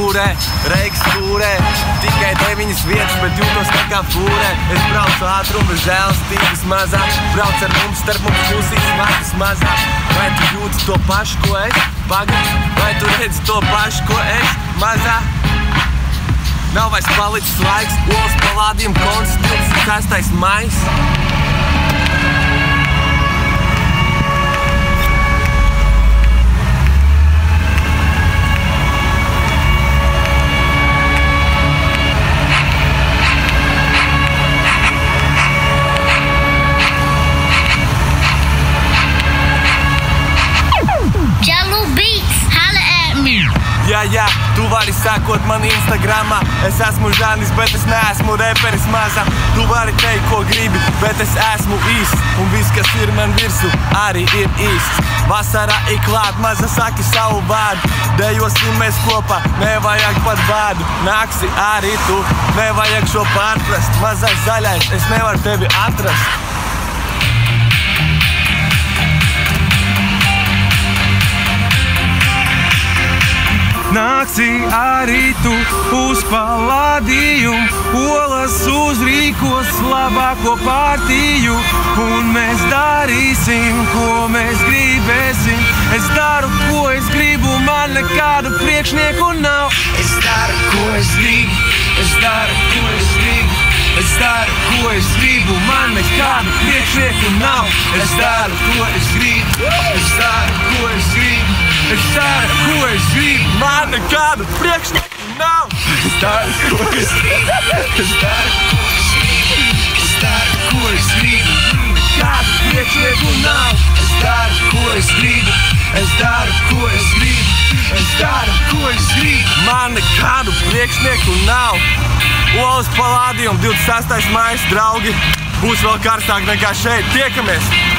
jūrē, Reigas stūrē. Tikai 9 vietas, bet jūtos tā kā fūrē. Es braucu ātrumu bez žēlastības mazāk. Brauc ar mums, starp mums klusīs matas mazāk. Vai tu jūti to pašu, ko es? Pagad, vai tu redzi to pašu, ko es? Mazāk. Nav vairs palicis laiks, olas palādījuma konstitūts, 6. maijs. Jā, tu vari sekot man Instagramā. Es esmu Žanis, bet es neesmu reperis mazā. Tu vari teikt, ko gribi, bet es esmu īsts. Un viss, kas ir man virsū, arī ir īsts. Vasarā ir klāt, maza saki savu vārdu. Dejosim mēs kopā, nevajag pat vārdu. Nāksi arī tu, nevajag šo pārprast. Mazais zaļais, es nevaru tevi atrast. Nāksi arī tu uz palādījumu, olas uzrīkos labāko partiju, un mēs darīsim, ko mēs gribēsim. Es daru, ko es gribu, man nekādu priekšnieku nav. Es daru, ko es gribu, es daru, ko es gribu. Es daru, ko es gribu, man nekādu priekšnieku nav. Es daru, ko es gribu, es daru, ko es gribu. Es daru, ko es gribu, man nekādu priekšnieku nav. Es daru, ko es gribu, es daru, ko es gribu. Es daru, ko es gribu, nekādu priekšnieku nav. Es daru, ko es gribu, es daru, ko es gribu. Es daru, ko es gribu, man nekādu priekšnieku nav. Olas palādījuma 26. maijs, draugi. Būs vēl karstāk nekā šeit. Tiekamies!